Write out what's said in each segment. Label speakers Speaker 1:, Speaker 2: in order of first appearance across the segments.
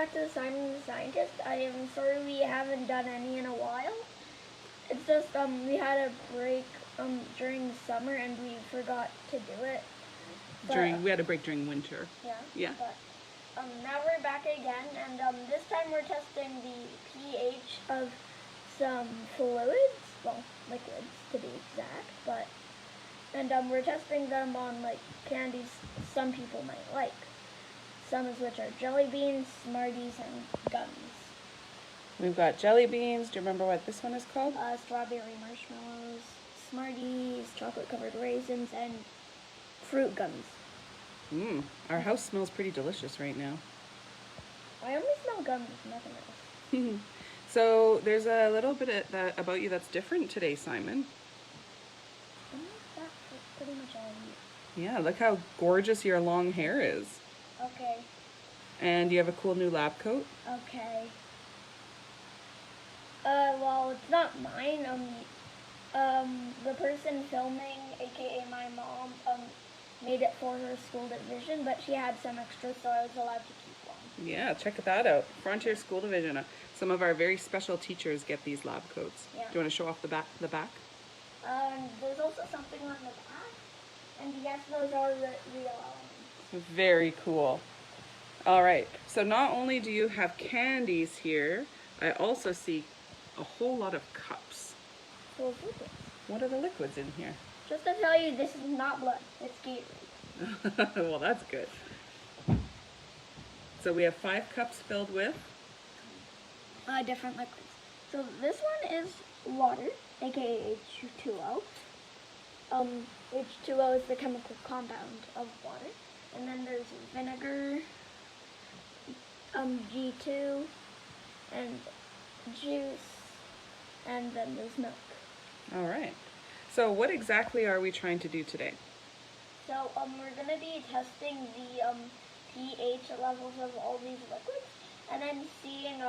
Speaker 1: back to Simon the Scientist. I am sorry we haven't done any in a while. It's just we had a break during summer and we forgot to do it. But,
Speaker 2: We had a break during winter.
Speaker 1: Yeah.
Speaker 2: Yeah.
Speaker 1: But now we're back again, and this time we're testing the pH of some fluids, well, liquids to be exact. And we're testing them on like candies some people might like. Some of which are jelly beans, Smarties, and gums.
Speaker 2: We've got jelly beans. Do you remember what this one is called?
Speaker 1: Strawberry marshmallows, Smarties, chocolate-covered raisins, and fruit gums.
Speaker 2: Our house smells pretty delicious right now.
Speaker 1: I only smell gums, nothing else.
Speaker 2: So there's a little bit about you that's different today, Simon.
Speaker 1: That's pretty much all I eat.
Speaker 2: Yeah, look how gorgeous your long hair is.
Speaker 1: Okay.
Speaker 2: And you have a cool new lab coat.
Speaker 1: Okay. Well, it's not mine. The person filming, aka my mom, made it for her school division, but she had some extras, so I was allowed to keep one.
Speaker 2: Yeah, check that out. Frontier School Division. Some of our very special teachers get these lab coats.
Speaker 1: Yeah.
Speaker 2: Do you want to show off the back?
Speaker 1: There's also something on the back, and yes, those are real elements.
Speaker 2: Very cool. All right, so not only do you have candies here, I also see a whole lot of cups.
Speaker 1: Full of liquids.
Speaker 2: What are the liquids in here?
Speaker 1: Just to tell you, this is not blood, it's Gatorade.
Speaker 2: Well, that's good. So we have 5 cups filled with?
Speaker 1: Different liquids. So this one is water, aka H2O. H2O is the chemical compound of water. And then there's vinegar, G2, and juice, and then there's milk.
Speaker 2: All right. So what exactly are we trying to do today?
Speaker 1: So we're going to be testing the pH levels of all these liquids, and then seeing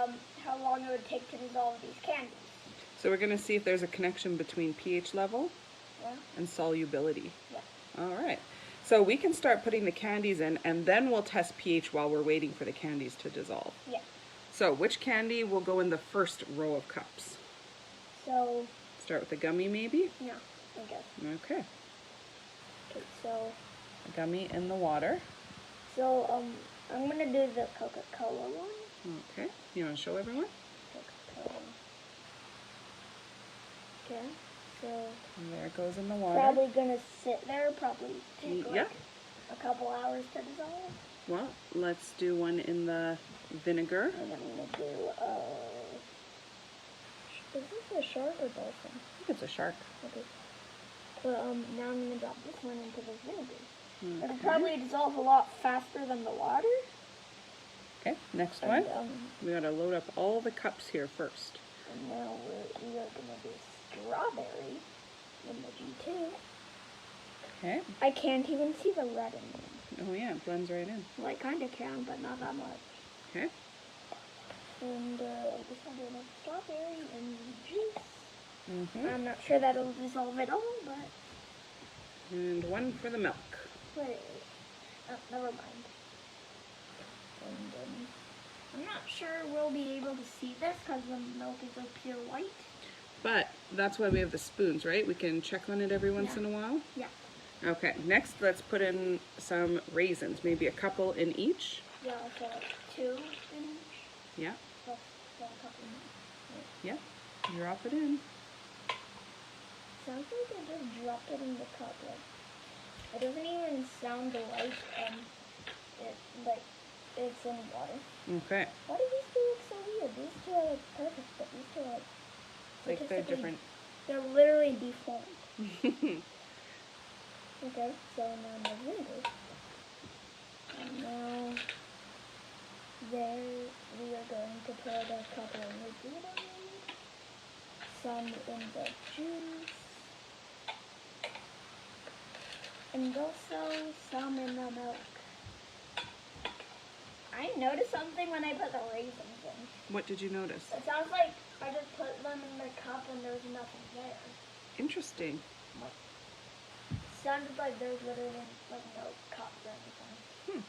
Speaker 1: how long it would take to dissolve these candies.
Speaker 2: So we're going to see if there's a connection between pH level and solubility.
Speaker 1: Yeah.
Speaker 2: All right. So we can start putting the candies in, and then we'll test pH while we're waiting for the candies to dissolve.
Speaker 1: Yeah.
Speaker 2: So which candy will go in the first row of cups?
Speaker 1: So...
Speaker 2: Start with the gummy, maybe?
Speaker 1: Yeah, I guess.
Speaker 2: Okay.
Speaker 1: Okay, so...
Speaker 2: A gummy in the water.
Speaker 1: So, I'm going to do the Coca-Cola one.
Speaker 2: Okay. You want to show everyone?
Speaker 1: Coca-Cola. Okay, so...
Speaker 2: And there it goes in the water.
Speaker 1: Probably going to sit there, probably take
Speaker 2: Yeah.
Speaker 1: a couple hours to dissolve.
Speaker 2: Well, let's do one in the vinegar.
Speaker 1: And then I'm going to do, is this a shark or dolphin?
Speaker 2: I think it's a shark.
Speaker 1: Okay. But, now I'm going to drop this one into the vinegar.
Speaker 2: Okay.
Speaker 1: It'll probably dissolve a lot faster than the water.
Speaker 2: Okay, next
Speaker 1: And,
Speaker 2: one. We gotta load up all the cups here first.
Speaker 1: And now we are going to do strawberry in the G2.
Speaker 2: Okay.
Speaker 1: I can't even see the red in them.
Speaker 2: Oh yeah, it blends right in.
Speaker 1: Well, I kind of can, but not that much.
Speaker 2: Okay.
Speaker 1: And this one will have strawberry and juice.
Speaker 2: Mm-hmm.
Speaker 1: I'm not sure that'll dissolve at all, but...
Speaker 2: And one for the milk.
Speaker 1: Wait. Oh, never mind. And I'm not sure we'll be able to see this because the milk is a pure white.
Speaker 2: But that's why we have the spoons, right? We can check on it every once in a while?
Speaker 1: Yeah.
Speaker 2: Okay, next let's put in some raisins, maybe a couple in each.
Speaker 1: Yeah, so like 2 in each.
Speaker 2: Yeah,
Speaker 1: Plus a couple more.
Speaker 2: yeah, drop it in.
Speaker 1: Sounds like I just dropped it in the cup. Like, it doesn't even sound like it's in water.
Speaker 2: Okay,
Speaker 1: Why do these two look so weird? These two are like perfect, but these two are
Speaker 2: like they're different.
Speaker 1: They're literally deformed. Okay, so now my vinegar. And now there we are going to put a couple of liquid on it. Some in the juice. And also some in the milk. I noticed something when I put the raisins in.
Speaker 2: What did you notice?
Speaker 1: It sounds like I just put them in the cup and there's nothing there.
Speaker 2: Interesting.
Speaker 1: Sounded like there's literally like no cup or anything.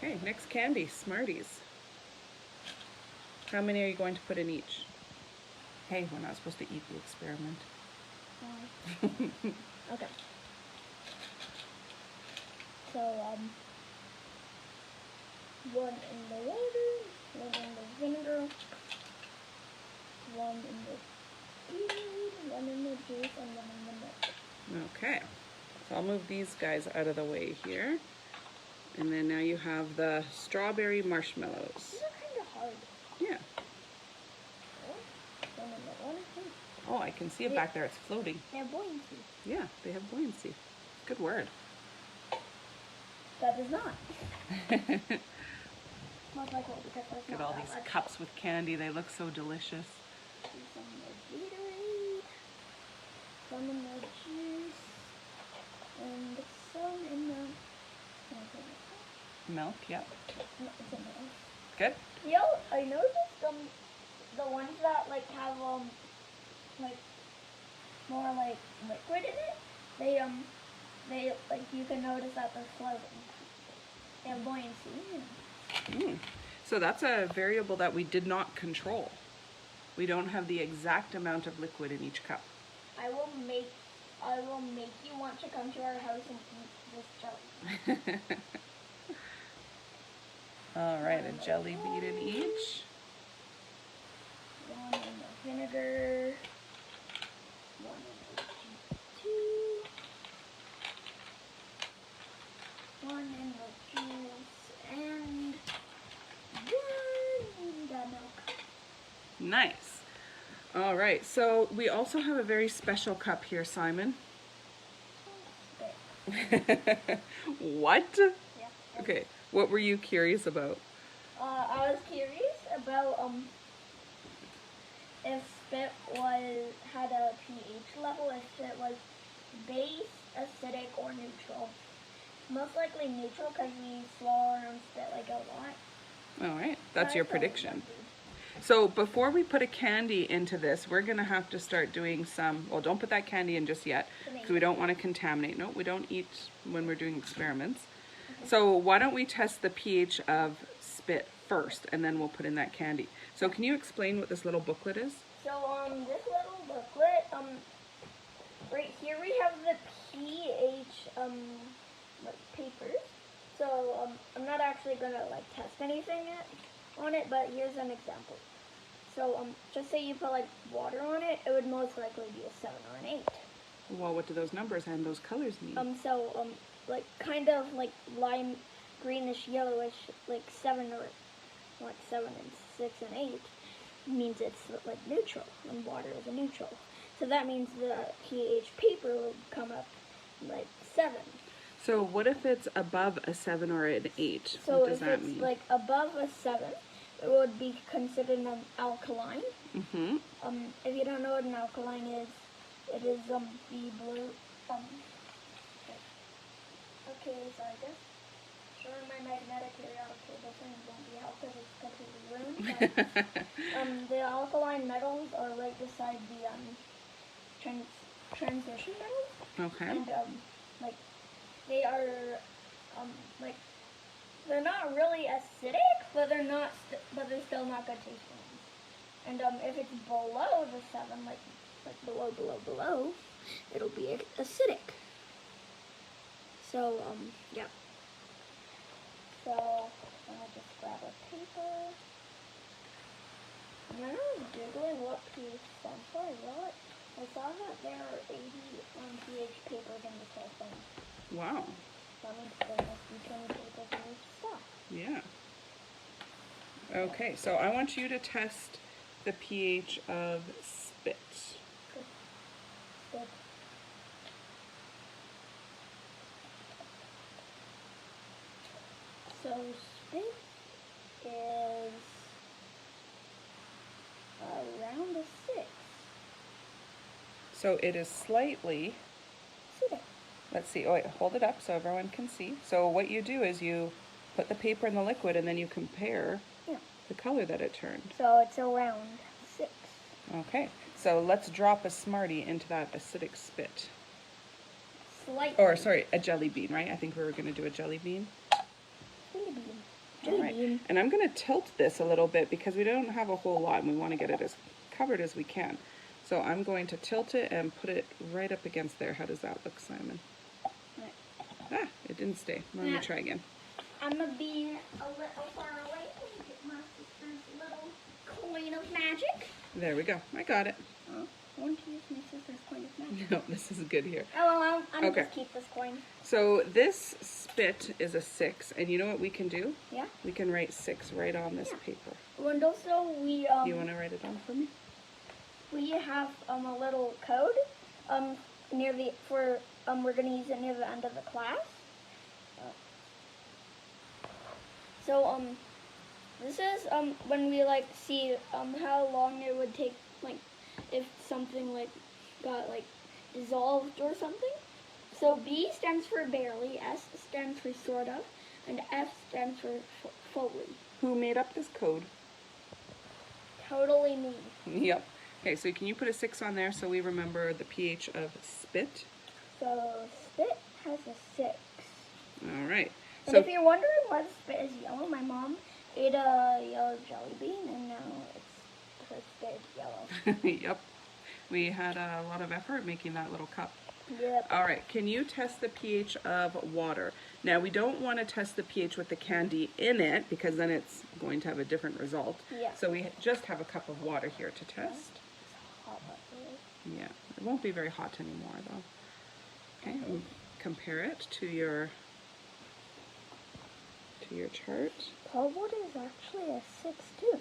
Speaker 2: Okay, next candy, Smarties. How many are you going to put in each? Hey, we're not supposed to eat the experiment.
Speaker 1: Okay. So, one in the water, one in the vinegar, one in the Gatorade, one in the juice, and one in the milk.
Speaker 2: Okay, so I'll move these guys out of the way here. And then now you have the strawberry marshmallows.
Speaker 1: These are kind of hard.
Speaker 2: Yeah.
Speaker 1: One in the water.
Speaker 2: Oh, I can see it back there. It's floating.
Speaker 1: They have buoyancy.
Speaker 2: Yeah, they have buoyancy. Good word.
Speaker 1: That is not. Most likely because there's
Speaker 2: Look at
Speaker 1: not
Speaker 2: all
Speaker 1: that
Speaker 2: these
Speaker 1: much.
Speaker 2: cups with candy. They look so delicious.
Speaker 1: Some in the Gatorade, some in the juice, and some in the.
Speaker 2: Milk, yeah.
Speaker 1: No, it's in there.
Speaker 2: Good.
Speaker 1: Yo, I noticed the ones that like have like more like liquid in it. They like you can notice that they're floating. They have buoyancy.
Speaker 2: So that's a variable that we did not control. We don't have the exact amount of liquid in each cup.
Speaker 1: I will make you want to come to our house and eat this jelly.
Speaker 2: All right, a jelly bean in each.
Speaker 1: One in the vinegar. One in the juice. One in the juice. And one in the milk.
Speaker 2: Nice. All right, so we also have a very special cup here, Simon. What?
Speaker 1: Yeah.
Speaker 2: Okay, what were you curious about?
Speaker 1: I was curious about if spit had a pH level, if it was base, acidic, or neutral. Most likely neutral because we swallow our own spit like a lot.
Speaker 2: All right, that's your prediction.
Speaker 1: Lucky.
Speaker 2: So before we put a candy into this, we're gonna have to start doing some, well, don't put that candy in just yet because we don't want to contaminate. No, we don't eat when we're doing experiments. Okay. So why don't we test the pH of spit first and then we'll put in that candy. So can you explain what this little booklet is?
Speaker 1: So this little booklet, right here we have the pH like papers. So I'm not actually gonna like test anything yet on it, but here's an example. So just say you put like water on it, it would most likely be a 7 or an 8.
Speaker 2: Well, what do those numbers and those colors mean?
Speaker 1: Like kind of like lime greenish yellowish, like 7 or like 7 and 6 and 8 means it's like neutral, and water is a neutral. So that means the pH paper will come up like 7.
Speaker 2: So what if it's above a 7 or an 8?
Speaker 1: So
Speaker 2: what does
Speaker 1: if
Speaker 2: that
Speaker 1: it's
Speaker 2: mean?
Speaker 1: like above a 7, it would be considered an alkaline.
Speaker 2: Mm-hmm.
Speaker 1: If you don't know what an alkaline is, it is the blue. Okay, so I guess showing my magnetic periodic table thing won't be helpful because it's completely ruined. But, the alkaline metals are right beside the transition metals.
Speaker 2: Okay.
Speaker 1: And like they are like they're not really acidic, but they're still not good tasting ones. And if it's below the 7, like below, it'll be acidic. So yeah. So I'll just grab a paper. And then I was googling what pH stands for. I saw that there are 80 pH papers in this whole thing.
Speaker 2: Wow.
Speaker 1: That means there must be 20 papers in each stuff.
Speaker 2: Yeah. Okay, so I want you to test the pH of spit.
Speaker 1: Good. So spit is around a 6.
Speaker 2: So it is slightly,
Speaker 1: Acidic.
Speaker 2: let's see, oh wait, hold it up so everyone can see. So what you do is you put the paper in the liquid and then you compare the color that it turned.
Speaker 1: So it's around 6.
Speaker 2: Okay, so let's drop a Smartie into that acidic spit.
Speaker 1: Slightly.
Speaker 2: Or sorry, a jelly bean, right? I think we were going to do a jelly bean.
Speaker 1: Jelly bean. Jelly
Speaker 2: All right.
Speaker 1: bean.
Speaker 2: And I'm going to tilt this a little bit because we don't have a whole lot and we want to get it as covered as we can. So I'm going to tilt it and put it right up against there. How does that look, Simon?
Speaker 1: Right.
Speaker 2: Ah, it didn't stay. Let me
Speaker 1: Yeah.
Speaker 2: try again.
Speaker 1: I'm gonna be a little far away and get my sister's little coin of magic.
Speaker 2: There we go. I got it.
Speaker 1: Oh, I want to use my sister's coin of magic.
Speaker 2: No, this is good here.
Speaker 1: Oh, well, I'm
Speaker 2: Okay.
Speaker 1: just keep this coin.
Speaker 2: So this spit is a 6, and you know what we can do?
Speaker 1: Yeah.
Speaker 2: We can write 6 right on this
Speaker 1: Yeah.
Speaker 2: paper.
Speaker 1: And also we
Speaker 2: You want to write it down for me?
Speaker 1: we have a little code near the we're gonna use it near the end of the class. So this is when we like see how long it would take, like if something like got like dissolved or something. So B stands for barely, S stands for sort of, and F stands for fully.
Speaker 2: Who made up this code?
Speaker 1: Totally me.
Speaker 2: Yep. Okay, so can you put a 6 on there so we remember the pH of spit?
Speaker 1: So spit has a 6.
Speaker 2: All right.
Speaker 1: And
Speaker 2: So
Speaker 1: if you're wondering why the spit is yellow, my mom ate a yellow jelly bean and now it's her spit is yellow.
Speaker 2: yep. We had a lot of effort making that little cup.
Speaker 1: Yep.
Speaker 2: All right, can you test the pH of water? Now, we don't want to test the pH with the candy in it because then it's going to have a different result.
Speaker 1: Yeah.
Speaker 2: So we just have a cup of water here to test.
Speaker 1: Hot butter.
Speaker 2: Yeah, it won't be very hot anymore though. Okay, and compare it to your chart.
Speaker 1: Cold water is actually a 6 too.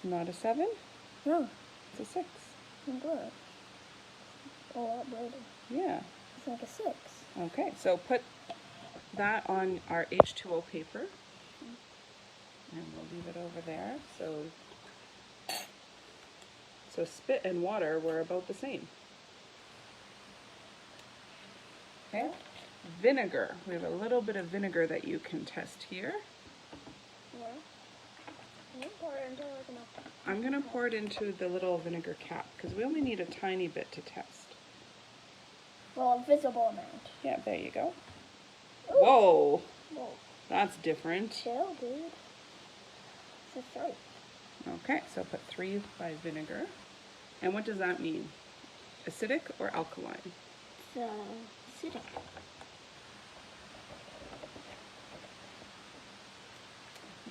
Speaker 2: Not a 7,
Speaker 1: No,
Speaker 2: it's a 6.
Speaker 1: I'm good. A lot brighter.
Speaker 2: Yeah.
Speaker 1: It's like a 6.
Speaker 2: Okay, so put that on our H2O paper. And we'll leave it over there. So spit and water were about the same. Okay. Vinegar. We have a little bit of vinegar that you can test here.
Speaker 1: Yeah. I'm pour it into like enough.
Speaker 2: I'm going to pour it into the little vinegar cap because we only need a tiny bit to test.
Speaker 1: Well, a visible amount.
Speaker 2: Yeah, there you go.
Speaker 1: Ooh.
Speaker 2: Whoa,
Speaker 1: Whoa.
Speaker 2: that's different.
Speaker 1: Chill, dude. It's a 3.
Speaker 2: Okay, so put 3 by vinegar. And what does that mean? Acidic or alkaline?
Speaker 1: It's acidic.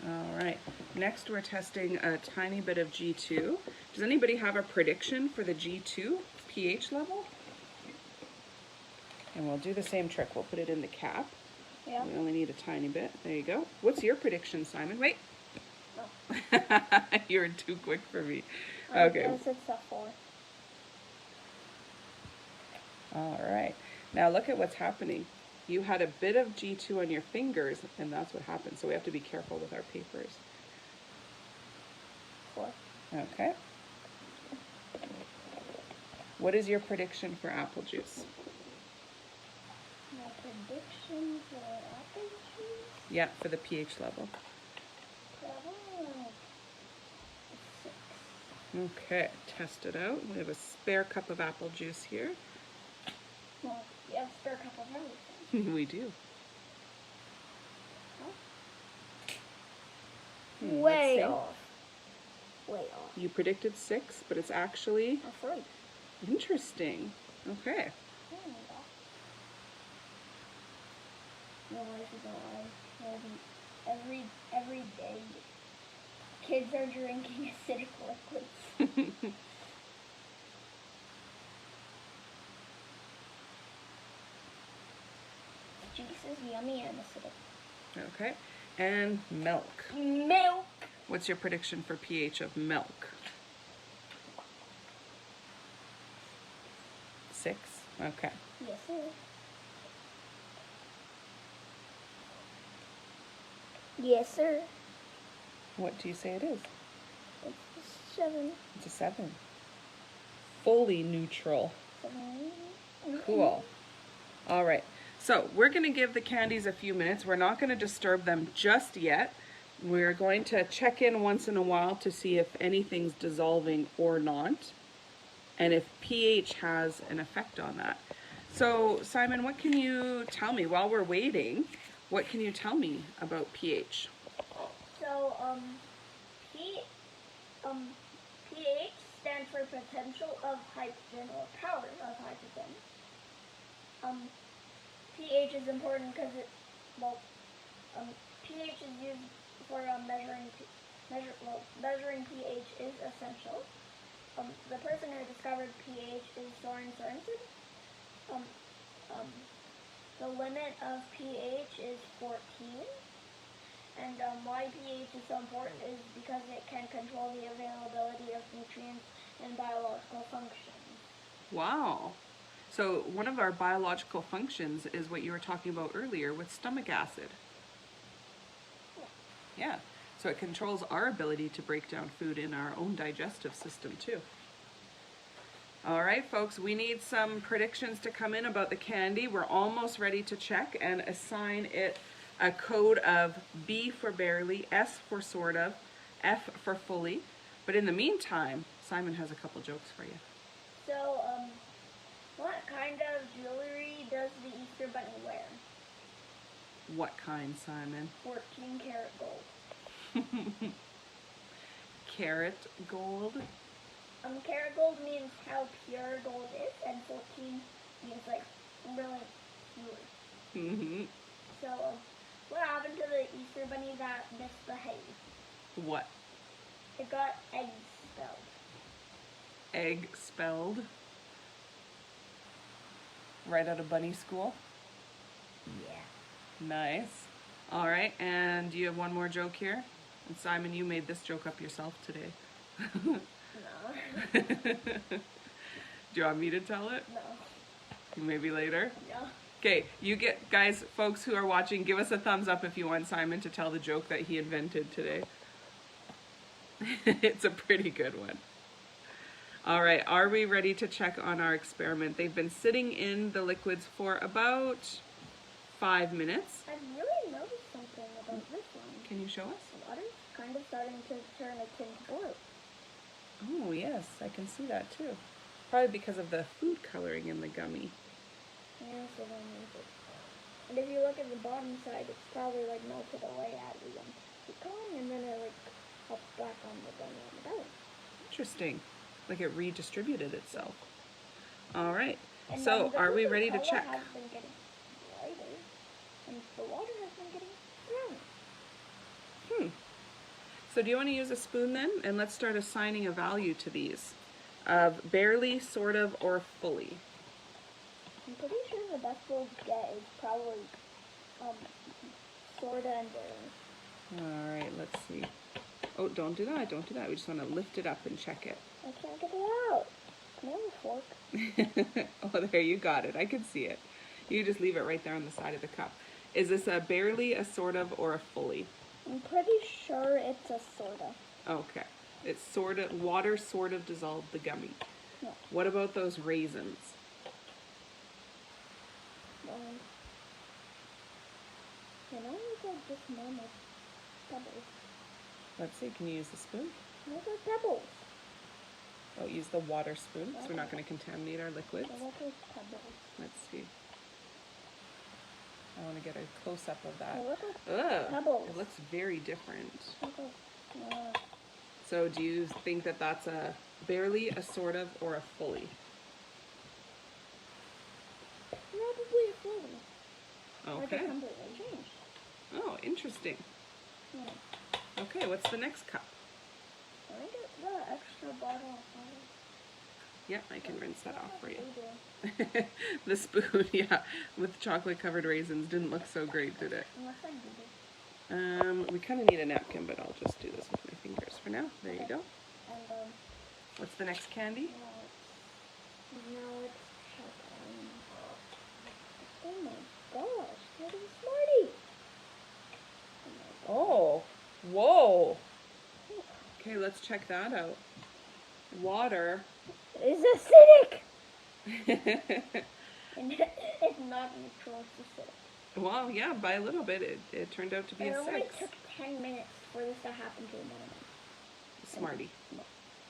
Speaker 2: All right, next we're testing a tiny bit of G2. Does anybody have a prediction for the G2 pH level? And we'll do the same trick. We'll put it in the cap.
Speaker 1: Yeah.
Speaker 2: We only need a tiny bit. There you go. What's your prediction, Simon? Wait.
Speaker 1: Oh.
Speaker 2: You're too quick for me.
Speaker 1: I
Speaker 2: Okay.
Speaker 1: guess it's a 4.
Speaker 2: All right. Now look at what's happening. You had a bit of G2 on your fingers, and that's what happened. So we have to be careful with our papers.
Speaker 1: 4.
Speaker 2: Okay. What is your prediction for apple juice?
Speaker 1: My prediction for apple juice?
Speaker 2: Yeah, for the pH level.
Speaker 1: Probably a 6.
Speaker 2: Okay, test it out. We have a spare cup of apple juice here.
Speaker 1: Well, you have a spare cup of everything.
Speaker 2: We do. let's
Speaker 1: Way
Speaker 2: see.
Speaker 1: off. Way off.
Speaker 2: You predicted 6, but it's actually
Speaker 1: A 3.
Speaker 2: interesting. Okay.
Speaker 1: No, this is a lie. Every day, kids are drinking acidic liquids. Juice is yummy and acidic.
Speaker 2: Okay. And milk.
Speaker 1: Milk.
Speaker 2: What's your prediction for pH of milk? 6. Okay.
Speaker 1: Yes, sir. Yes, sir.
Speaker 2: What do you say it is?
Speaker 1: It's 7.
Speaker 2: It's a 7. Fully neutral.
Speaker 1: 7.
Speaker 2: Cool. All right. So we're going to give the candies a few minutes. We're not going to disturb them just yet. We're going to check in once in a while to see if anything's dissolving or not, and if pH has an effect on that. So Simon, what can you tell me while we're waiting? What can you tell me about pH?
Speaker 1: P, pH stands for potential of hydrogen or power of hydrogen. pH is important because pH is used for measuring pH is essential. The person who discovered pH is Soren Sorensen. The limit of pH is 14. And why pH is so important is because it can control the availability of nutrients and biological functions.
Speaker 2: Wow. So one of our biological functions is what you were talking about earlier with stomach acid. Yeah. So it controls our ability to break down food in our own digestive system too. All right, folks, we need some predictions to come in about the candy. We're almost ready to check and assign it a code of B for barely, S for sort of, F for fully. But in the meantime, Simon has a couple jokes for you.
Speaker 1: So, what kind of jewelry does the Easter Bunny wear?
Speaker 2: What kind, Simon?
Speaker 1: 14 karat gold.
Speaker 2: Carrot gold?
Speaker 1: Karat gold means how pure gold is, and 14 means like really pure.
Speaker 2: Mm-hmm.
Speaker 1: So, what happened to the Easter Bunny that misbehaved?
Speaker 2: What?
Speaker 1: It got egg spelled.
Speaker 2: Egg spelled? Right out of bunny school?
Speaker 1: Yeah.
Speaker 2: Nice. All right, and do you have one more joke here? And Simon, you made this joke up yourself today.
Speaker 1: No.
Speaker 2: Do you want me to tell it?
Speaker 1: No.
Speaker 2: Maybe later?
Speaker 1: No.
Speaker 2: Okay, you get, guys, folks who are watching, give us a thumbs up if you want Simon to tell the joke that he invented today. It's a pretty good one. All right, are we ready to check on our experiment? They've been sitting in the liquids for about 5 minutes.
Speaker 1: I've really noticed something about this one.
Speaker 2: Can you show us?
Speaker 1: The water's kind of starting to turn a tint blue.
Speaker 2: Oh, yes, I can see that too. Probably because of the food coloring in the gummy.
Speaker 1: Yeah, so then and if you look at the bottom side, it's probably like melted away as we keep going, and then it like pops back on the gummy on the belly.
Speaker 2: Interesting. Like it redistributed itself. All right.
Speaker 1: And
Speaker 2: So,
Speaker 1: the
Speaker 2: are we
Speaker 1: food
Speaker 2: ready to
Speaker 1: color
Speaker 2: check?
Speaker 1: has been getting lighter, and the water has been getting browner.
Speaker 2: So do you want to use a spoon then? And let's start assigning a value to these of barely, sort of, or fully.
Speaker 1: I'm pretty sure the best we'll get is probably sorta and barely.
Speaker 2: All right, let's see. Oh, don't do that. Don't do that. We just want to lift it up and check it.
Speaker 1: I can't get it out. Can I have a fork?
Speaker 2: Oh, there, you got it. I can see it. You just leave it right there on the side of the cup. Is this a barely, a sort of, or a fully?
Speaker 1: I'm pretty sure it's a sorta.
Speaker 2: Okay. It's sort of, water sort of dissolved the gummy.
Speaker 1: No.
Speaker 2: What about those raisins?
Speaker 1: You know, it's like just normal pebbles.
Speaker 2: Let's see, can you use the spoon?
Speaker 1: Those are pebbles.
Speaker 2: Oh, use the water spoon, so we're not going to contaminate our liquids.
Speaker 1: Those are pebbles.
Speaker 2: Let's see. I want to get a close-up of that.
Speaker 1: They look like
Speaker 2: Ugh,
Speaker 1: pebbles.
Speaker 2: it looks very different.
Speaker 1: Look like,
Speaker 2: So do you think that that's a barely, a sort of, or a fully?
Speaker 1: probably a fully. Like
Speaker 2: Okay.
Speaker 1: it completely changed.
Speaker 2: Oh, interesting.
Speaker 1: Yeah.
Speaker 2: Okay, what's the next cup?
Speaker 1: Can I get the extra bottle of water?
Speaker 2: Yep, I can rinse that off for you.
Speaker 1: They do.
Speaker 2: The spoon, yeah, with chocolate-covered raisins didn't look so great, did it?
Speaker 1: Unless I do this.
Speaker 2: We kind of need a napkin, but I'll just do this with my fingers for now. There you go.
Speaker 1: And
Speaker 2: What's the next candy?
Speaker 1: now let's check on. Oh my gosh, what a Smartie!
Speaker 2: Oh, whoa. Okay, let's check that out. Water.
Speaker 1: It's acidic! And it's not neutral, it's acidic.
Speaker 2: Well, yeah, by a little bit, it turned out to be
Speaker 1: It
Speaker 2: a
Speaker 1: only
Speaker 2: 6.
Speaker 1: took 10 minutes for this to happen to a moment.
Speaker 2: Smartie.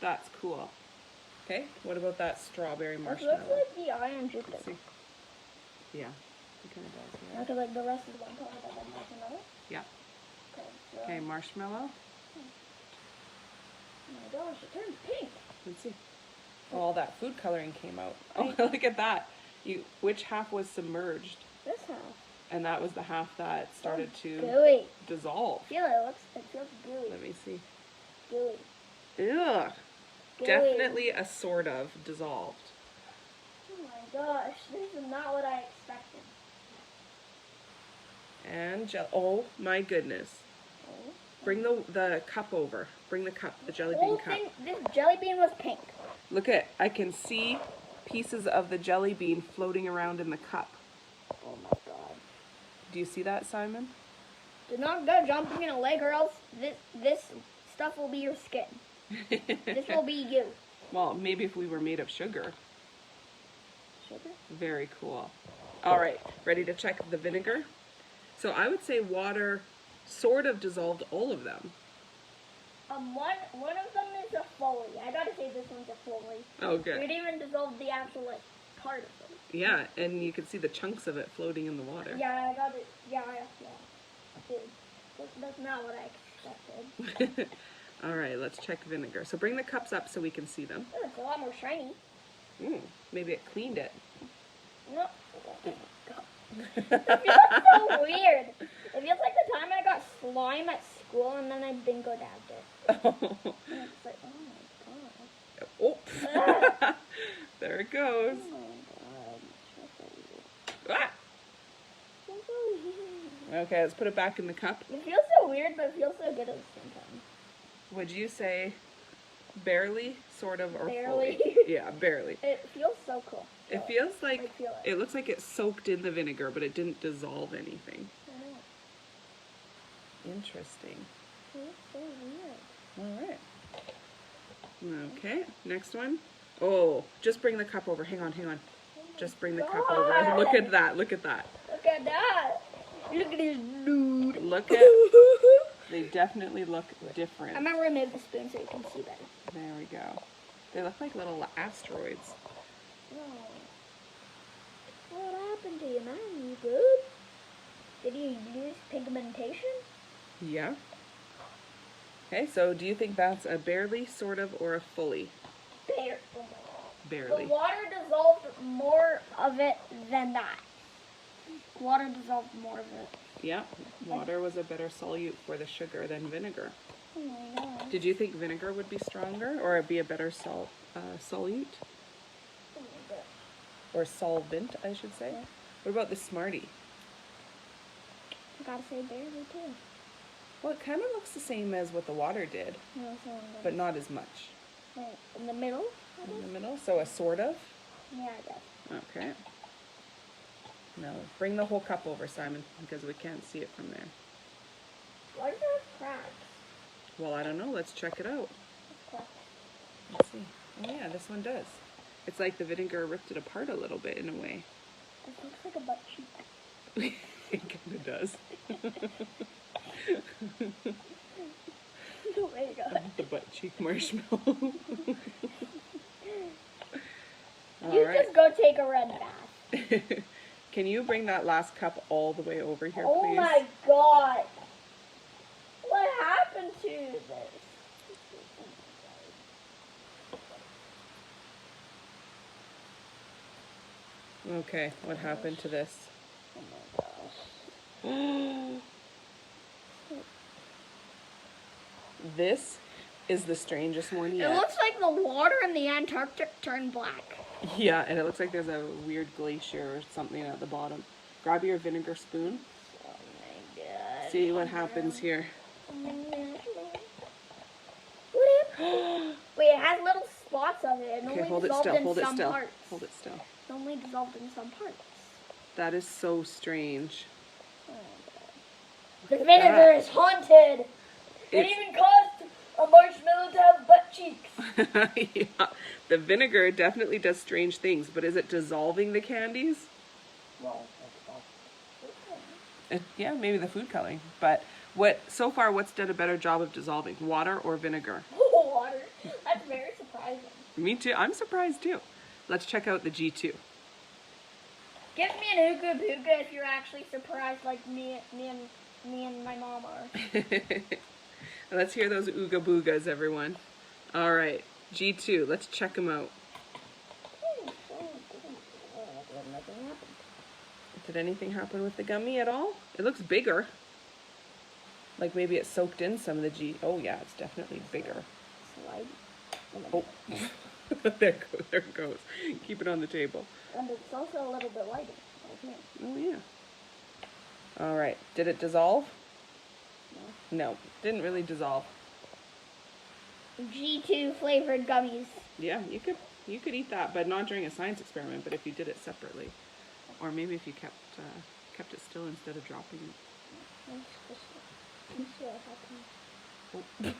Speaker 2: That's cool. Okay, what about that strawberry
Speaker 1: It
Speaker 2: marshmallow?
Speaker 1: looks like the iron
Speaker 2: Let's see.
Speaker 1: juice.
Speaker 2: Yeah, it kind of does. Yeah.
Speaker 1: Because like the rest of the one color that marshmallow.
Speaker 2: Yeah.
Speaker 1: Okay, so
Speaker 2: Okay, marshmallow.
Speaker 1: Oh my gosh, it turned pink.
Speaker 2: Let's see. All that food coloring came out. Oh, look at that. Which half was submerged?
Speaker 1: This half.
Speaker 2: And that was the half that started to
Speaker 1: Gooey.
Speaker 2: dissolve.
Speaker 1: Feel it. It feels gooey.
Speaker 2: Let me see.
Speaker 1: Gooey.
Speaker 2: Ugh.
Speaker 1: Gooey.
Speaker 2: Definitely a sort of dissolved.
Speaker 1: Oh my gosh, this is not what I expected.
Speaker 2: And oh my goodness.
Speaker 1: Oh.
Speaker 2: Bring the cup over. Bring the cup, the jelly bean
Speaker 1: Whole
Speaker 2: cup.
Speaker 1: thing, this jelly bean was pink.
Speaker 2: Look at, I can see pieces of the jelly bean floating around in the cup.
Speaker 1: Oh my god.
Speaker 2: Do you see that, Simon?
Speaker 1: Do not go jumping in a lake or else this stuff will be your skin. This will be you.
Speaker 2: Well, maybe if we were made of sugar.
Speaker 1: Sugar?
Speaker 2: Very cool. All right, ready to check the vinegar? So I would say water sort of dissolved all of them.
Speaker 1: One of them is a Foley. I gotta say this one's a Foley.
Speaker 2: Oh, good.
Speaker 1: It even dissolved the actual like part of it.
Speaker 2: Yeah, and you can see the chunks of it floating in the water.
Speaker 1: Yeah, I got it. Yeah. Dude, that's not what I expected.
Speaker 2: All right, let's check vinegar. So bring the cups up so we can see them.
Speaker 1: Oh, it's a lot more shiny.
Speaker 2: Maybe it cleaned it.
Speaker 1: No. It feels so weird. It feels like the time I got slime at school and then I bingo dabbed it. And it's like, oh my god.
Speaker 2: Oh, there it goes.
Speaker 1: Oh my god.
Speaker 2: Ah!
Speaker 1: It feels so weird.
Speaker 2: Okay, let's put it back in the cup.
Speaker 1: It feels so weird, but it feels so good at the same time.
Speaker 2: Would you say barely, sort of, or
Speaker 1: Barely.
Speaker 2: fully? Yeah, barely.
Speaker 1: It feels so cool.
Speaker 2: It feels like,
Speaker 1: I feel it.
Speaker 2: it looks like it soaked in the vinegar, but it didn't dissolve anything.
Speaker 1: I know.
Speaker 2: Interesting.
Speaker 1: It feels so weird.
Speaker 2: All right. Okay, next one. Oh, just bring the cup over. Hang on. Just bring the cup over.
Speaker 1: God.
Speaker 2: Look at that.
Speaker 1: Look at that. Look at this dude.
Speaker 2: Look at, they definitely look different.
Speaker 1: I'm gonna remove the spoon so you can see better.
Speaker 2: There we go. They look like little asteroids.
Speaker 1: Oh. What happened to you, man? You good? Did you use pigmentation?
Speaker 2: Yeah. Okay, so do you think that's a barely, sort of, or a fully?
Speaker 1: Bare. Oh my god.
Speaker 2: Barely.
Speaker 1: The water dissolved more of it than that. Water dissolved more of it.
Speaker 2: Yeah, water was a better solute for the sugar than vinegar.
Speaker 1: Oh my god.
Speaker 2: Did you think vinegar would be stronger or be a better solute?
Speaker 1: Oh my god.
Speaker 2: Or solvent, I should say.
Speaker 1: Yeah.
Speaker 2: What about the Smartie?
Speaker 1: I gotta say barely too.
Speaker 2: Well, it kind of looks the same as what the water did,
Speaker 1: No, so
Speaker 2: but not as much.
Speaker 1: right in the middle. I
Speaker 2: In
Speaker 1: guess?
Speaker 2: the middle, so a sort of.
Speaker 1: Yeah, I guess.
Speaker 2: Okay. Now, bring the whole cup over, Simon, because we can't see it from there.
Speaker 1: Why does it have cracks?
Speaker 2: Well, I don't know. Let's check it out.
Speaker 1: It's cracks.
Speaker 2: Let's see. Oh, yeah, this one does. It's like the vinegar ripped it apart a little bit in a way.
Speaker 1: It looks like a butt cheek.
Speaker 2: It kind of does.
Speaker 1: Oh my god.
Speaker 2: The butt cheek marshmallow. All
Speaker 1: You
Speaker 2: right.
Speaker 1: just go take a red bath.
Speaker 2: Can you bring that last cup all the way over here,
Speaker 1: Oh
Speaker 2: please?
Speaker 1: my god. What happened to this?
Speaker 2: Okay, what happened to this?
Speaker 1: Oh my gosh.
Speaker 2: This is the strangest one yet.
Speaker 1: It looks like the water in the Antarctic turned black.
Speaker 2: Yeah, and it looks like there's a weird glacier or something at the bottom. Grab your vinegar spoon.
Speaker 1: Oh my god.
Speaker 2: See what happens here.
Speaker 1: What happened? Wait, it has little spots of it. It
Speaker 2: Okay,
Speaker 1: only
Speaker 2: hold it
Speaker 1: dissolved
Speaker 2: still.
Speaker 1: in
Speaker 2: Hold it
Speaker 1: some
Speaker 2: still.
Speaker 1: parts.
Speaker 2: Hold it still.
Speaker 1: It only dissolved in some parts.
Speaker 2: That is so strange.
Speaker 1: Oh my god. The vinegar is haunted. It
Speaker 2: It's-
Speaker 1: even caused a marshmallow to have butt cheeks.
Speaker 2: Yeah, the vinegar definitely does strange things, but is it dissolving the candies?
Speaker 1: Well,
Speaker 2: Yeah, maybe the food coloring. But what's done a better job of dissolving, water or vinegar?
Speaker 1: water. That's very surprising.
Speaker 2: Me too. I'm surprised too. Let's check out the G2.
Speaker 1: Give me an ooga booga if you're actually surprised like me and my mom are.
Speaker 2: Let's hear those ooga boogas, everyone. All right, G2, let's check them out. Did anything happen with the gummy at all? It looks bigger. Like maybe it soaked in some of the G. Oh yeah, it's definitely bigger.
Speaker 1: Slide.
Speaker 2: Oh, there it goes. Keep it on the table.
Speaker 1: And it's also a little bit lighter. Okay.
Speaker 2: Oh yeah. All right, did it dissolve? No, didn't really dissolve.
Speaker 1: G2 flavored gummies.
Speaker 2: Yeah, you could eat that, but not during a science experiment. But if you did it separately, or maybe if you kept it still instead of dropping it.
Speaker 1: Let's see what happens.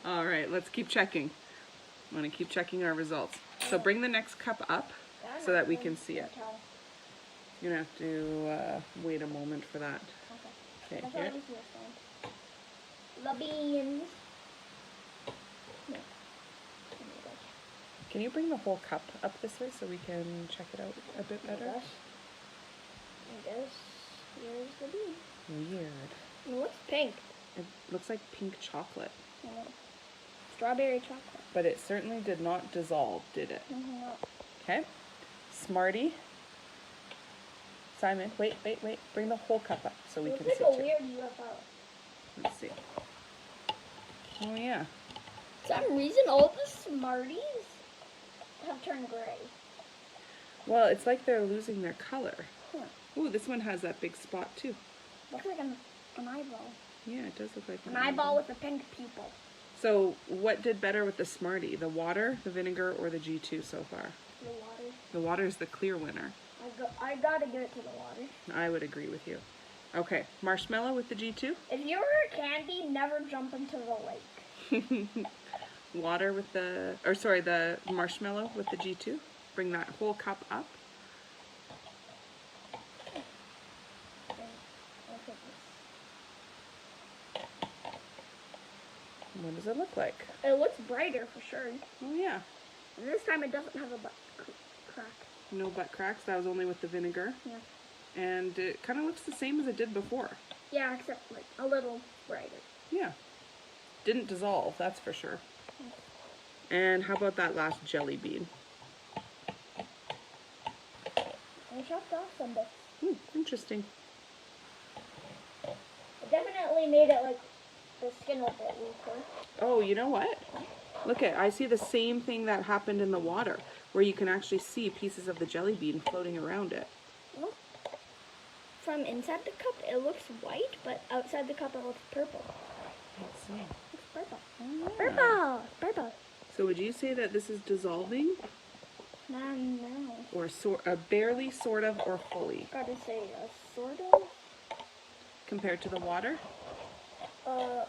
Speaker 2: Oh. All right, let's keep checking. I'm gonna keep checking our results. So bring the next cup up so that we can see it. You're gonna have to wait a moment for that. Okay, here.
Speaker 1: The beans. No.
Speaker 2: Can you bring the whole cup up this way so we can check it out a bit better?
Speaker 1: I guess here's the bean.
Speaker 2: Weird.
Speaker 1: It looks pink.
Speaker 2: It looks like pink chocolate.
Speaker 1: Strawberry chocolate.
Speaker 2: But it certainly did not dissolve, did it?
Speaker 1: No.
Speaker 2: Okay. Smarty. Simon, wait. Bring the whole cup up so we can see
Speaker 1: It's like a
Speaker 2: too.
Speaker 1: weird UFO.
Speaker 2: Let's see. Oh yeah.
Speaker 1: For some reason, all the Smarties have turned gray.
Speaker 2: Well, it's like they're losing their color.
Speaker 1: Huh.
Speaker 2: Ooh, this one has that big spot too.
Speaker 1: Looks like an eyeball.
Speaker 2: Yeah, it does look like
Speaker 1: An eyeball with a pink pupil.
Speaker 2: So, what did better with the Smartie? The water, the vinegar, or the G2 so far?
Speaker 1: The water.
Speaker 2: The water is the clear winner.
Speaker 1: I gotta give it to the water.
Speaker 2: I would agree with you. Okay, marshmallow with the G2?
Speaker 1: If you were a candy, never jump into the lake.
Speaker 2: Water with the marshmallow with the G2. Bring that whole cup up. What does it look like?
Speaker 1: It looks brighter for sure.
Speaker 2: Oh yeah.
Speaker 1: And this time it doesn't have a butt crack.
Speaker 2: No butt cracks. That was only with the vinegar.
Speaker 1: Yeah.
Speaker 2: And it kind of looks the same as it did before.
Speaker 1: Yeah, except like a little brighter.
Speaker 2: Yeah. Didn't dissolve, that's for sure. And how about that last jelly bean?
Speaker 1: I chopped off some bits.
Speaker 2: Interesting.
Speaker 1: It definitely made it like the skin a bit weaker.
Speaker 2: Oh, you know what? Look at, I see the same thing that happened in the water, where you can actually see pieces of the jelly bean floating around it.
Speaker 1: Well, from inside the cup it looks white, but outside the cup it looks purple.
Speaker 2: Let's see.
Speaker 1: It's purple.
Speaker 2: Oh, yeah.
Speaker 1: Purple! Purple.
Speaker 2: So would you say that this is dissolving?
Speaker 1: No.
Speaker 2: Or barely, sort of, or fully?
Speaker 1: Gotta say, sort of.
Speaker 2: Compared to the water?
Speaker 1: They're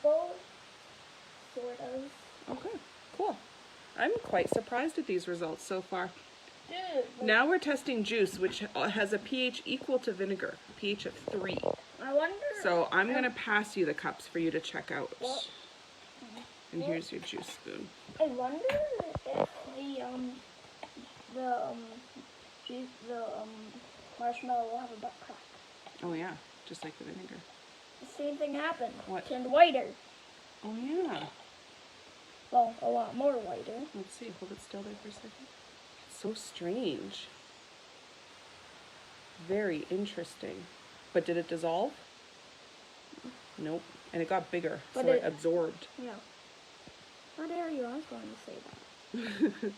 Speaker 1: both sort of.
Speaker 2: Okay, cool. I'm quite surprised at these results so far.
Speaker 1: Dude.
Speaker 2: Now we're testing juice, which has a pH equal to vinegar, pH of 3.
Speaker 1: I wonder.
Speaker 2: So I'm going to pass you the cups for you to check out.
Speaker 1: Well,
Speaker 2: And here's your juice spoon.
Speaker 1: I wonder if the marshmallow will have a butt crack.
Speaker 2: Oh yeah, just like the vinegar.
Speaker 1: The same thing happened.
Speaker 2: What?
Speaker 1: Turned whiter.
Speaker 2: Oh yeah.
Speaker 1: Well, a lot more whiter.
Speaker 2: Let's see, hold it still there for a second. It's so strange. Very interesting. But did it dissolve? Nope. And it got bigger,
Speaker 1: But
Speaker 2: so it
Speaker 1: it-
Speaker 2: absorbed.
Speaker 1: Yeah. What area I was going to say that?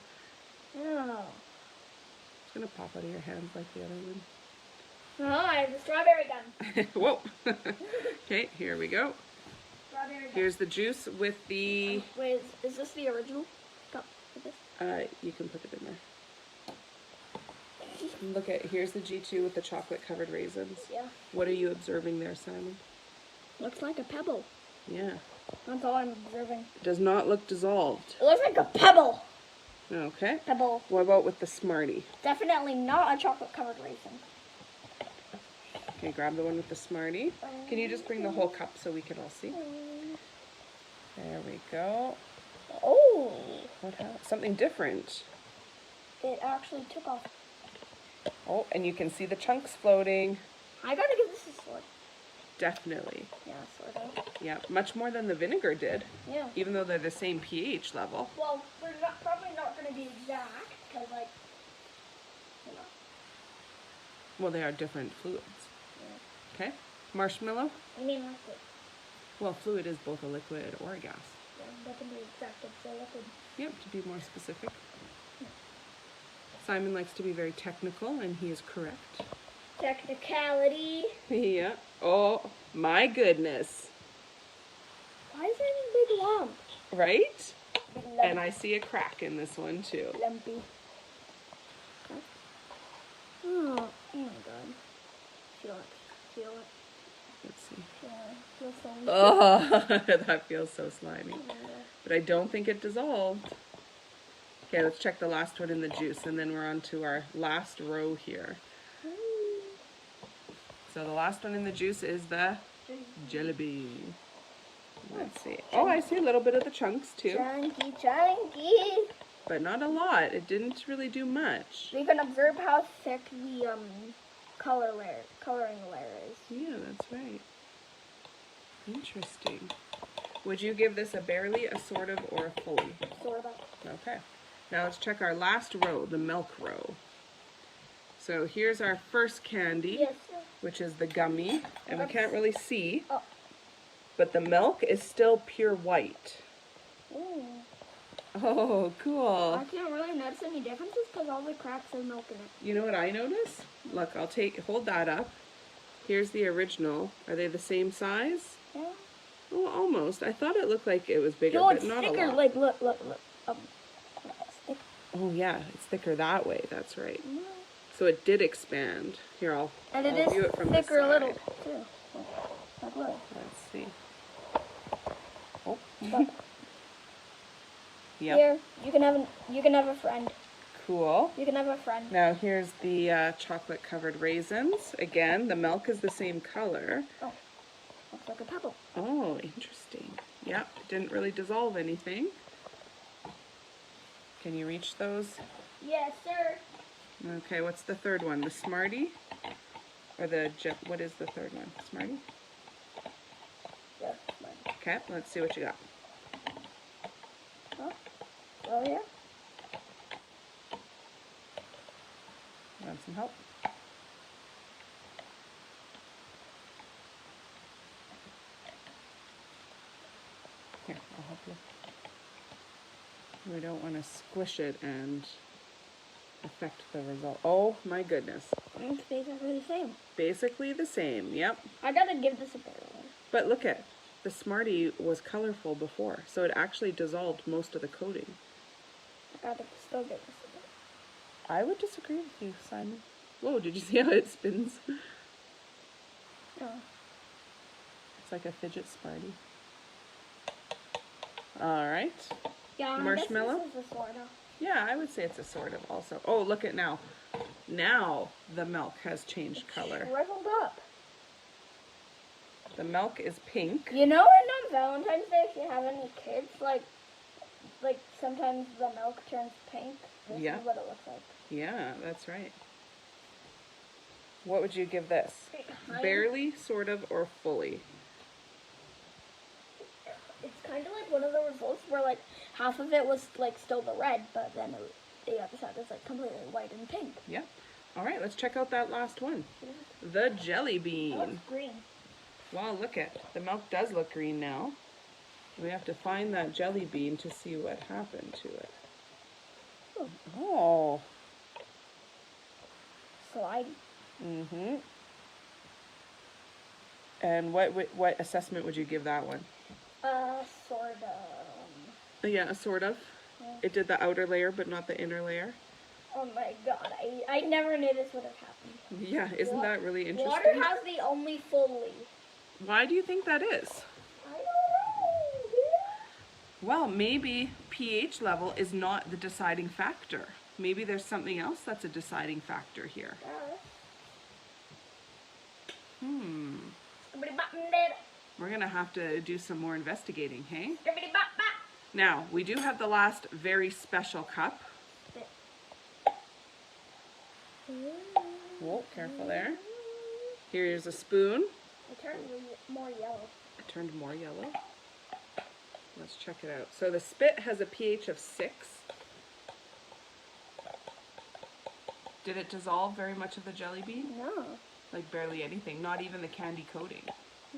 Speaker 1: Oh.
Speaker 2: It's gonna pop out of your hands like the other one.
Speaker 1: No, I have the strawberry gun.
Speaker 2: Whoa. Okay, here we go.
Speaker 1: Strawberry gun.
Speaker 2: Here's the juice with the,
Speaker 1: Wait, is this the original cup for this?
Speaker 2: you can put it in there. Look at, here's the G2 with the chocolate covered raisins.
Speaker 1: Yeah.
Speaker 2: What are you observing there, Simon?
Speaker 1: Looks like a pebble.
Speaker 2: Yeah.
Speaker 1: That's all I'm observing.
Speaker 2: It does not look dissolved.
Speaker 1: It looks like a pebble.
Speaker 2: Okay.
Speaker 1: Pebble.
Speaker 2: What about with the Smartie?
Speaker 1: Definitely not a chocolate covered raisin.
Speaker 2: Okay, grab the one with the Smartie. Can you just bring the whole cup so we can all see? There we go.
Speaker 1: Oh,
Speaker 2: What happened? Something different.
Speaker 1: it actually took off.
Speaker 2: Oh, and you can see the chunks floating.
Speaker 1: I gotta give this a sword.
Speaker 2: Definitely.
Speaker 1: Yeah, sort of.
Speaker 2: Yeah, much more than the vinegar did,
Speaker 1: Yeah.
Speaker 2: even though they're the same pH level.
Speaker 1: Well, they're probably not going to be exact, because, like, you know.
Speaker 2: Well, they are different fluids.
Speaker 1: Yeah.
Speaker 2: Okay. Marshmallow.
Speaker 1: I mean, liquid.
Speaker 2: Well, fluid is both a liquid or a gas.
Speaker 1: Yeah, that can be exact, it's a liquid.
Speaker 2: Yep, to be more specific. Simon likes to be very technical, and he is correct.
Speaker 1: Technicality.
Speaker 2: Yeah. Oh, my goodness.
Speaker 1: Why is there any big lump?
Speaker 2: Right?
Speaker 1: Big lump.
Speaker 2: And I see a crack in this one, too.
Speaker 1: Lumpy. Okay. Oh my god. Feel it. Feel it.
Speaker 2: Let's see.
Speaker 1: Feel so
Speaker 2: Oh, that feels so slimy.
Speaker 1: Yeah.
Speaker 2: But I don't think it dissolved. Okay, let's check the last one in the juice, and then we're on to our last row here. So the last one in the juice is the jelly bean. Let's see. Oh, I see a little bit of the chunks too,
Speaker 1: Chunky.
Speaker 2: but not a lot. It didn't really do much.
Speaker 1: We can observe how thick the coloring layer is.
Speaker 2: Yeah, that's right. Interesting. Would you give this a barely, a sort of, or a fully?
Speaker 1: Sort of.
Speaker 2: Okay. Now let's check our last row, the milk row. So here's our first candy,
Speaker 1: Yes, sir.
Speaker 2: which is the gummy, and we can't really see,
Speaker 1: Oh.
Speaker 2: but the milk is still pure white.
Speaker 1: Ooh.
Speaker 2: Oh, cool.
Speaker 1: I can't really notice any differences because all the cracks are milk in it.
Speaker 2: You know what I notice? Look, hold that up. Here's the original. Are they the same size?
Speaker 1: Yeah.
Speaker 2: Oh, almost. I thought it looked like it was bigger,
Speaker 1: No,
Speaker 2: but
Speaker 1: it's
Speaker 2: not
Speaker 1: thicker.
Speaker 2: a lot.
Speaker 1: Like, look. It's thick.
Speaker 2: Oh yeah, it's thicker that way. That's right. So it did expand. Here, I'll
Speaker 1: And it
Speaker 2: I'll
Speaker 1: is
Speaker 2: view it from
Speaker 1: thicker a
Speaker 2: the
Speaker 1: little
Speaker 2: side.
Speaker 1: too. Like, look.
Speaker 2: Let's see. Oh.
Speaker 1: But
Speaker 2: Yep.
Speaker 1: here, you can have a friend.
Speaker 2: Cool.
Speaker 1: You can have a friend.
Speaker 2: Now here's the chocolate covered raisins. Again, the milk is the same color.
Speaker 1: Oh, looks like a pebble.
Speaker 2: Oh, interesting. Yep, it didn't really dissolve anything. Can you reach those?
Speaker 1: Yes, sir.
Speaker 2: Okay, what's the third one? The Smartie? Or what is the third one? Smartie?
Speaker 1: Yeah, mine.
Speaker 2: Okay, let's see what you got.
Speaker 1: Oh yeah.
Speaker 2: Want some help? Here, I'll help you. We don't want to squish it and affect the result. Oh my goodness.
Speaker 1: It's basically the same.
Speaker 2: Basically the same, yep.
Speaker 1: I gotta give this a better one.
Speaker 2: But look at, the Smartie was colorful before, so it actually dissolved most of the coating.
Speaker 1: I gotta still give this a better.
Speaker 2: I would disagree with you, Simon. Whoa, did you see how it spins?
Speaker 1: No.
Speaker 2: It's like a fidget Smartie. All right.
Speaker 1: Yeah,
Speaker 2: Marshmallow?
Speaker 1: I guess this is a sort of.
Speaker 2: Yeah, I would say it's a sort of also. Oh, look at now. Now the milk has changed color.
Speaker 1: Shriveled up.
Speaker 2: The milk is pink.
Speaker 1: You know, and on Valentine's Day, if you have any kids, like sometimes the milk turns pink. This
Speaker 2: Yeah.
Speaker 1: is what it looks like.
Speaker 2: Yeah, that's right. What would you give this?
Speaker 1: I'm-
Speaker 2: Barely, sort of, or fully?
Speaker 1: It's kind of like one of the results where like half of it was like still the red, but then the other side was like completely white and pink.
Speaker 2: Yeah. All right, let's check out that last one. The jelly
Speaker 1: It looks
Speaker 2: bean.
Speaker 1: green.
Speaker 2: Wow, look at, the milk does look green now. We have to find that jelly bean to see what happened to it. Oh.
Speaker 1: Slide.
Speaker 2: Mm-hmm. And what assessment would you give that one?
Speaker 1: Sort of.
Speaker 2: Yeah, sort of.
Speaker 1: Yeah.
Speaker 2: It did the outer layer, but not the inner layer.
Speaker 1: Oh my god, I never knew this would have happened.
Speaker 2: Yeah, isn't that really interesting?
Speaker 1: Water has the only full leaf.
Speaker 2: Why do you think that is?
Speaker 1: I don't know.
Speaker 2: Well, maybe pH level is not the deciding factor. Maybe there's something else that's a deciding factor here. We're gonna have to do some more investigating, hey? Now, we do have the last very special cup. Whoa, careful there. Here's a spoon.
Speaker 1: It turned more yellow.
Speaker 2: It turned more yellow. Let's check it out. So the spit has a pH of 6. Did it dissolve very much of the jelly bean?
Speaker 1: No.
Speaker 2: Like barely anything, not even the candy coating.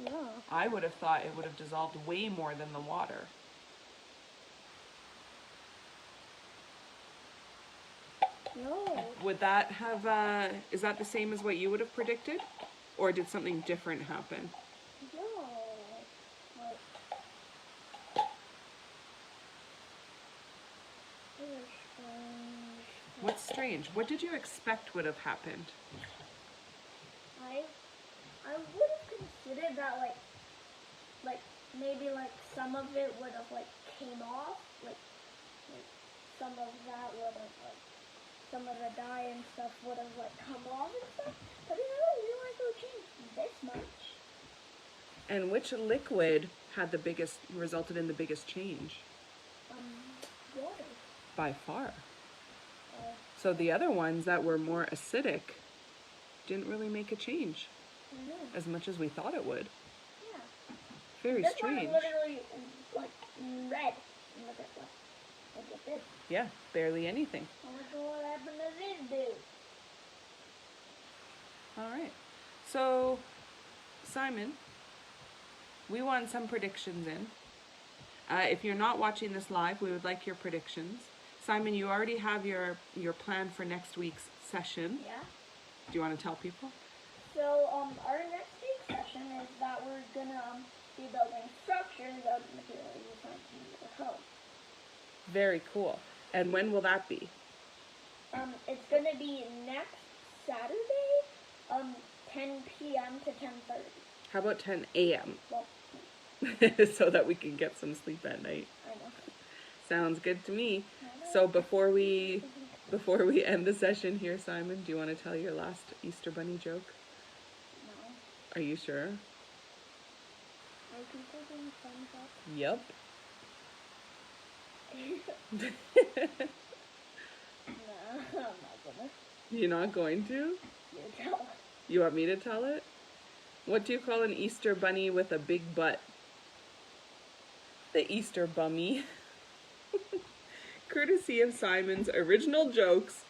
Speaker 1: No.
Speaker 2: I would have thought it would have dissolved way more than the water.
Speaker 1: No.
Speaker 2: Would that have, is that the same as what you would have predicted? Or did something different happen?
Speaker 1: No. Like, it was strange.
Speaker 2: What's strange? What did you expect would have happened?
Speaker 1: I would have considered that like maybe like some of it would have like came off, like some of that would have like some of the dye and stuff would have like come off and stuff. But I didn't realize it would change this much.
Speaker 2: And which liquid had the biggest, resulted in the biggest change?
Speaker 1: Water.
Speaker 2: By far. So the other ones that were more acidic didn't really make a change as much as we thought it would.
Speaker 1: Yeah.
Speaker 2: Very
Speaker 1: This
Speaker 2: strange.
Speaker 1: one is literally like red. Look at that. Look at this.
Speaker 2: Yeah, barely anything.
Speaker 1: I wonder what happened to this dude.
Speaker 2: All right. So, Simon, we want some predictions in. If you're not watching this live, we would like your predictions. Simon, you already have your plan for next week's session.
Speaker 1: Yeah.
Speaker 2: Do you want to tell people?
Speaker 1: So, our next week's session is that we're gonna be building structures out of materials we find in the home.
Speaker 2: Very cool. And when will that be?
Speaker 1: It's gonna be next Saturday, 10 p.m. to 10:30.
Speaker 2: How about 10 a.m.?
Speaker 1: Well,
Speaker 2: so that we can get some sleep at night.
Speaker 1: I know.
Speaker 2: Sounds good to me. So before we end the session here, Simon, do you want to tell your last Easter Bunny joke?
Speaker 1: No.
Speaker 2: Are you sure?
Speaker 1: Are people doing thumbs up?
Speaker 2: Yep.
Speaker 1: No, I'm not gonna.
Speaker 2: You're not going to?
Speaker 1: You tell.
Speaker 2: You want me to tell it? What do you call an Easter bunny with a big butt? The Easter bummy. Courtesy of Simon's Original Jokes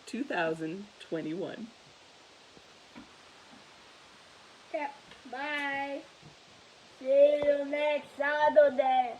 Speaker 2: 2021.
Speaker 1: Okay, bye. See you next Saturday.